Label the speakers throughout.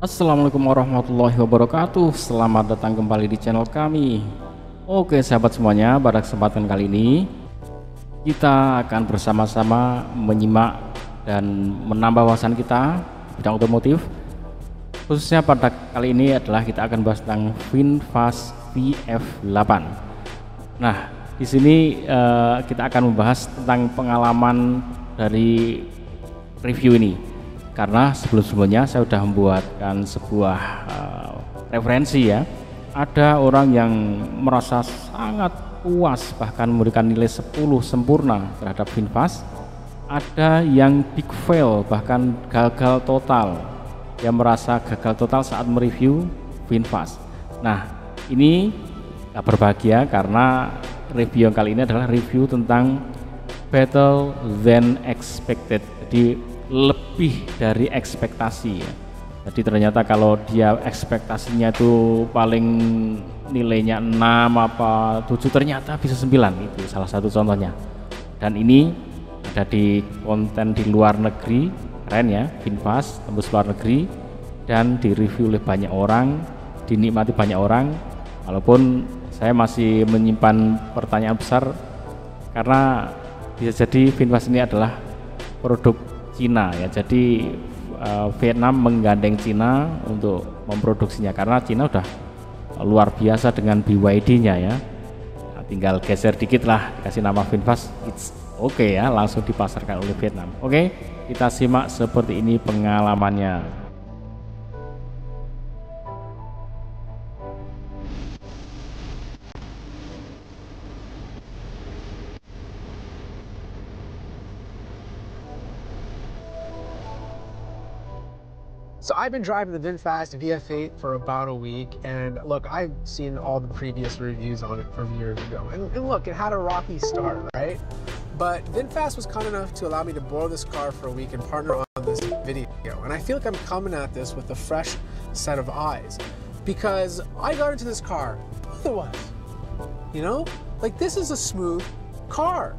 Speaker 1: Assalamualaikum warahmatullahi wabarakatuh. Selamat datang kembali di channel kami. Oke sahabat semuanya, pada kesempatan kali ini kita akan bersama-sama menyimak dan menambah wawasan kita bidang otomotif. Khususnya pada kali ini adalah kita akan bahas tentang VinFast VF8. Nah, di sini kita akan membahas tentang pengalaman dari review ini. Karena sebelum-sebelumnya saya sudah membuatkan sebuah referensi ya. Ada orang yang merasa sangat puas bahkan memberikan nilai 10 sempurna terhadap VinFast. Ada yang big fail bahkan gagal total. Yang merasa gagal total saat mereview VinFast. Nah, ini kabar bahagia karena review yang kali ini adalah review tentang better than expected. Jadi lebih dari ekspektasi ya. Jadi ternyata kalau dia ekspektasinya itu paling nilainya 6 apa 7, ternyata bisa 9. Itu salah satu contohnya. Dan ini ada di konten di luar negeri, keren ya, VinFast tembus luar negeri dan direview oleh banyak orang, dinikmati banyak orang. Walaupun saya masih menyimpan pertanyaan besar karena bisa jadi VinFast ini adalah produk Cina ya, jadi Vietnam menggandeng Cina untuk memproduksinya karena Cina udah luar biasa dengan BYD-nya ya. Nah, tinggal geser dikit lah dikasih nama VinFast, it's okay ya, langsung dipasarkan oleh Vietnam. Oke, kita simak seperti ini pengalamannya.
Speaker 2: So I've been driving the VinFast VF8 for about a week, and look, I've seen all the previous reviews on it from years ago, and look, it had a rocky start, right? But VinFast was kind enough to allow me to borrow this car for a week and partner on this video, and I feel like I'm coming at this with a fresh set of eyes, because I got into this car otherwise, you know? Like, this is a smooth car.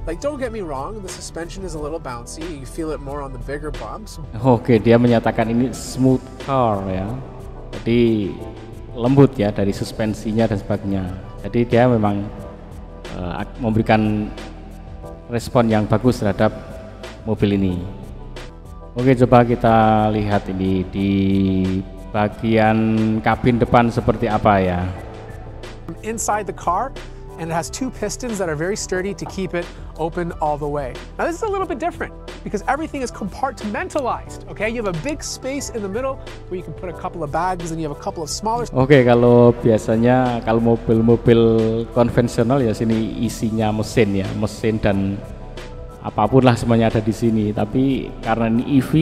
Speaker 2: Like, don't get me wrong, the suspension is a little bouncy. You feel it more on the bigger bumps.
Speaker 1: Oke, dia menyatakan ini smooth car ya. Jadi lembut ya dari suspensinya dan sebagainya. Jadi dia memang memberikan respon yang bagus terhadap mobil ini. Oke, coba kita lihat ini di bagian kabin depan seperti apa ya.
Speaker 2: Inside the car, and it has 2 pistons that are very sturdy to keep it open all the way. Now this is a little bit different because everything is compartmentalized, okay? You have a big space in the middle where you can put a couple of bags and you have a couple of smaller.
Speaker 1: Oke, kalau biasanya kalau mobil-mobil konvensional ya sini isinya mesin ya, mesin dan apapun lah semuanya ada di sini. Tapi karena ini EV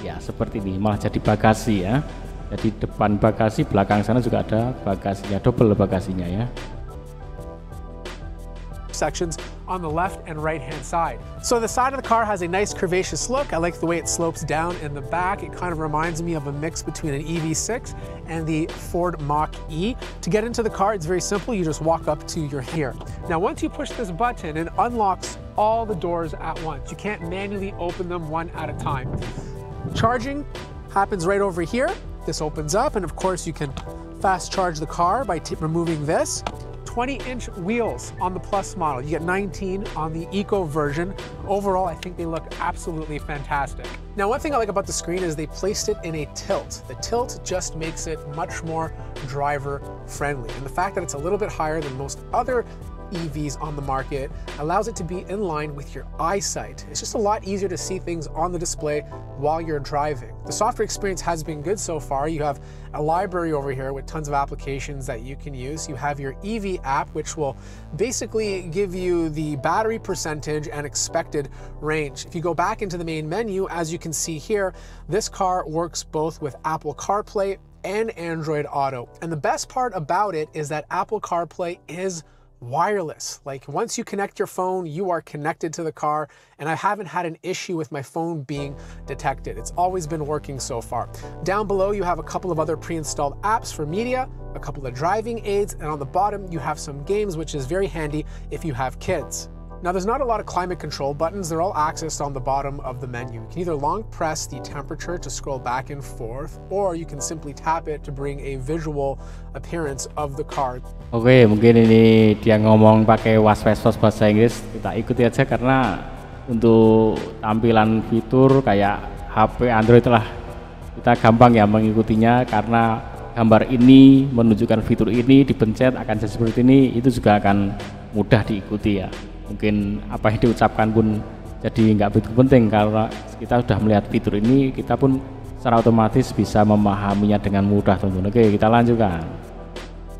Speaker 1: ya seperti ini, malah jadi bagasi ya. Jadi depan bagasi, belakang sana juga ada bagasinya, double bagasinya ya.
Speaker 2: Sections on the left and right hand side. So the side of the car has a nice curvaceous look. I like the way it slopes down in the back. It kind of reminds me of a mix between an EV6 and the Ford Mach-E. To get into the car, it's very simple. You just walk up to your here. Now once you push this button, it unlocks all the doors at once. You can't manually open them one at a time. Charging happens right over here. This opens up, and of course you can fast charge the car by removing this. 20-inch wheels on the Plus model. You get 19 on the Eco version. Overall, I think they look absolutely fantastic. Now, one thing I like about the screen is they placed it in a tilt. The tilt just makes it much more driver friendly. And the fact that it's a little bit higher than most other EVs on the market allows it to be in line with your eyesight. It's just a lot easier to see things on the display while you're driving. The software experience has been good so far. You have a library over here with tons of applications that you can use. You have your EV app, which will basically give you the battery percentage and expected range. If you go back into the main menu, as you can see here, this car works both with Apple CarPlay and Android Auto. And the best part about it is that Apple CarPlay is wireless. Like, once you connect your phone, you are connected to the car, and I haven't had an issue with my phone being detected. It's always been working so far. Down below, you have a couple of other pre-installed apps for media, a couple of driving aids, and on the bottom, you have some games, which is very handy if you have kids. Now there's not a lot of climate control buttons, they're all accessed on the bottom of the menu. You can either long press the temperature to scroll back and forth, or you can simply tap it to bring a visual appearance of the car.
Speaker 1: Oke, mungkin ini dia ngomong pakai was-was bahasa Inggris, kita ikuti aja karena untuk tampilan fitur kayak HP Android lah, kita gampang ya mengikutinya karena gambar ini menunjukkan fitur ini, dipencet akan jadi seperti ini, itu juga akan mudah diikuti ya. Mungkin apa yang diucapkan pun jadi nggak begitu penting karena kita sudah melihat fitur ini, kita pun secara otomatis bisa memahaminya dengan mudah teman-teman. Oke, kita lanjutkan.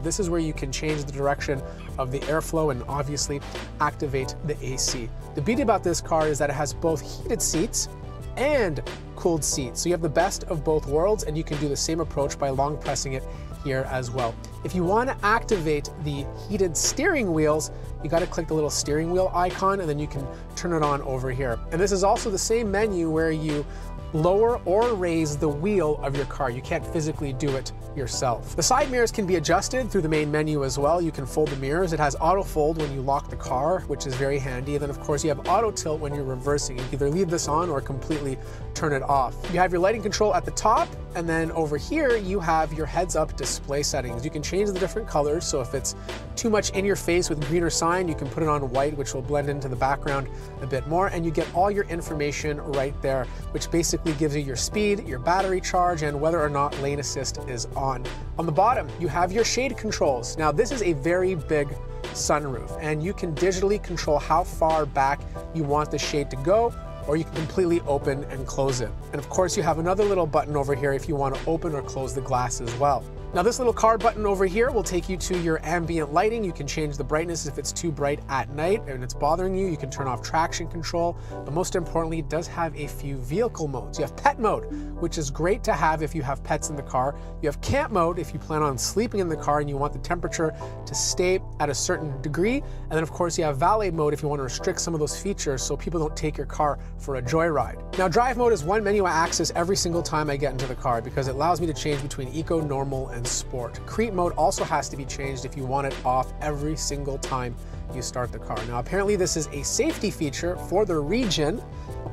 Speaker 2: This is where you can change the direction of the airflow and obviously activate the AC. The beauty about this car is that it has both heated seats and cooled seats. So you have the best of both worlds, and you can do the same approach by long pressing it here as well. If you want to activate the heated steering wheels, you got to click the little steering wheel icon and then you can turn it on over here. And this is also the same menu where you lower or raise the wheel of your car. You can't physically do it yourself. The side mirrors can be adjusted through the main menu as well. You can fold the mirrors. It has auto fold when you lock the car, which is very handy. And then of course you have auto tilt when you're reversing. You can either leave this on or completely turn it off. You have your lighting control at the top, and then over here you have your heads up display settings. You can change the different colors. So if it's too much in your face with green or cyan, you can put it on white, which will blend into the background a bit more. And you get all your information right there, which basically gives you your speed, your battery charge, and whether or not lane assist is on. On the bottom, you have your shade controls. Now this is a very big sunroof, and you can digitally control how far back you want the shade to go, or you can completely open and close it. And of course you have another little button over here if you want to open or close the glass as well. Now this little car button over here will take you to your ambient lighting. You can change the brightness if it's too bright at night and it's bothering you. You can turn off traction control, but most importantly, it does have a few vehicle modes. You have pet mode, which is great to have if you have pets in the car. You have camp mode if you plan on sleeping in the car and you want the temperature to stay at a certain degree. And then of course you have valet mode if you want to restrict some of those features so people don't take your car for a joyride. Now drive mode is one menu I access every single time I get into the car because it allows me to change between eco, normal, and sport. Creep mode also has to be changed if you want it off every single time you start the car. Now apparently this is a safety feature for the region.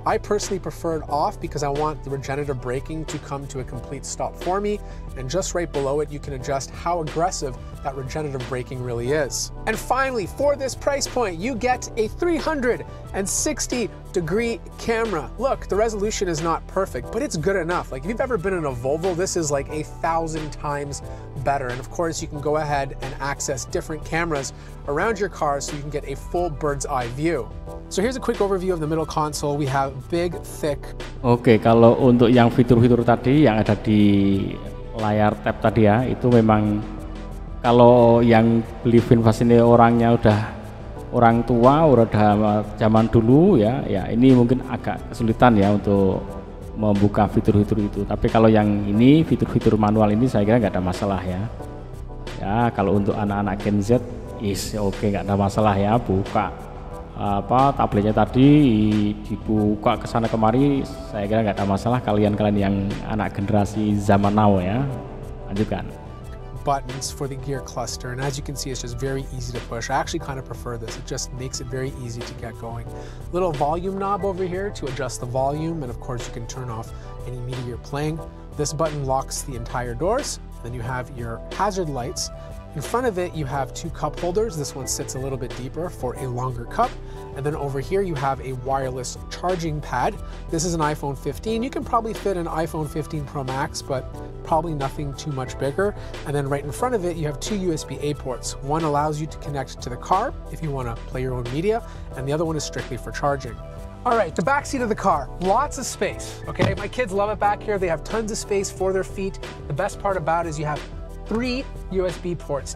Speaker 2: I personally prefer it off because I want the regenerative braking to come to a complete stop for me, and just right below it you can adjust how aggressive that regenerative braking really is. And finally, for this price point, you get a 360-degree camera. Look, the resolution is not perfect, but it's good enough. Like if you've ever been in a Volvo, this is like 1,000 times better. And of course you can go ahead and access different cameras around your car so you can get a full bird's eye view. So here's a quick overview of the middle console. We have big, thick.
Speaker 1: Oke, kalau untuk yang fitur-fitur tadi yang ada di layar tab tadi ya, itu memang kalau yang beli VinFast ini orangnya udah orang tua, udah zaman dulu ya, ini mungkin agak kesulitan ya untuk membuka fitur-fitur itu. Tapi kalau yang ini fitur-fitur manual ini saya kira nggak ada masalah ya. Ya kalau untuk anak-anak Gen Z, oke, nggak ada masalah ya, buka tabletnya tadi dibuka ke sana kemari, saya kira nggak ada masalah kalian yang anak generasi zaman now ya. Lanjutkan.
Speaker 2: Buttons for the gear cluster, and as you can see it's just very easy to push. I actually kind of prefer this. It just makes it very easy to get going. Little volume knob over here to adjust the volume, and of course you can turn off any media you're playing. This button locks the entire doors. Then you have your hazard lights. In front of it you have two cup holders. This one sits a little bit deeper for a longer cup. And then over here you have a wireless charging pad. This is an iPhone 15. You can probably fit an iPhone 15 Pro Max, but probably nothing too much bigger. And then right in front of it you have two USB-A ports. One allows you to connect to the car if you want to play your own media, and the other one is strictly for charging. All right, the back seat of the car, lots of space, okay? My kids love it back here. They have tons of space for their feet. The best part about it is you have 3 USB ports.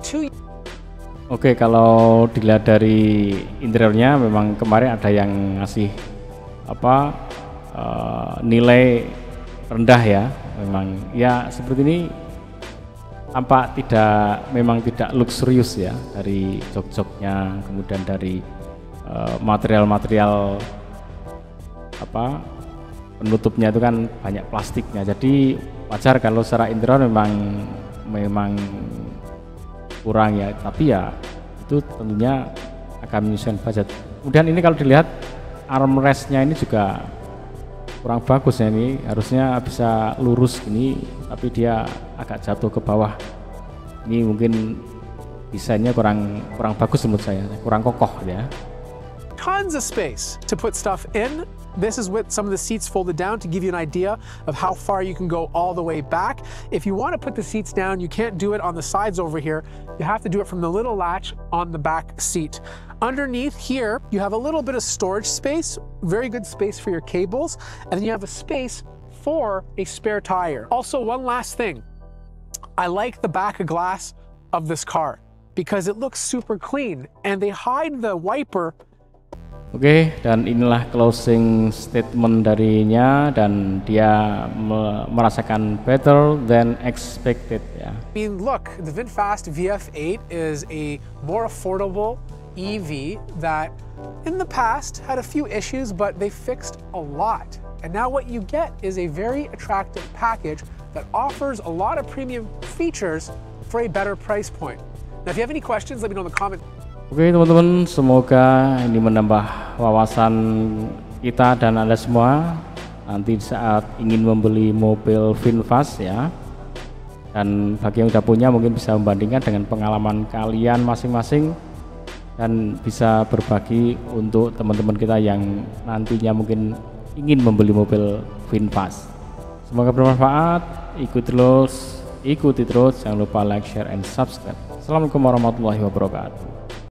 Speaker 1: Oke, kalau dilihat dari interiornya memang kemarin ada yang ngasih nilai rendah ya. Memang ya seperti ini tampak memang tidak luxurious ya, dari jok-joknya, kemudian dari material-material penutupnya itu kan banyak plastiknya. Jadi wajar kalau secara interior memang kurang ya, tapi ya itu tentunya akan menyusahkan budget Kemudian ini kalau dilihat armrestnya ini juga kurang bagus ya, ini harusnya bisa lurus gini tapi dia agak jatuh ke bawah. Ini mungkin desainnya kurang bagus menurut saya, kurang kokoh ya.
Speaker 2: Tons of space to put stuff in. This is with some of the seats folded down to give you an idea of how far you can go all the way back. If you want to put the seats down, you can't do it on the sides over here. You have to do it from the little latch on the back seat. Underneath here, you have a little bit of storage space, very good space for your cables, and then you have a space for a spare tire. Also, one last thing. I like the back of glass of this car because it looks super clean and they hide the wiper.
Speaker 1: Oke, dan inilah closing statement darinya, dan dia merasakan better than expected ya.
Speaker 2: I mean, look, the VinFast VF8 is a more affordable EV that in the past had a few issues, but they fixed a lot. And now what you get is a very attractive package that offers a lot of premium features for a better price point. Now, if you have any questions, let me know in the comment.
Speaker 1: Oke teman-teman, semoga ini menambah wawasan kita dan Anda semua nanti saat ingin membeli mobil VinFast ya. Dan bagi yang udah punya mungkin bisa membandingkan dengan pengalaman kalian masing-masing dan bisa berbagi untuk teman-teman kita yang nantinya mungkin ingin membeli mobil VinFast. Semoga bermanfaat, ikuti terus, jangan lupa like, share, and subscribe. Assalamualaikum warahmatullahi wabarakatuh.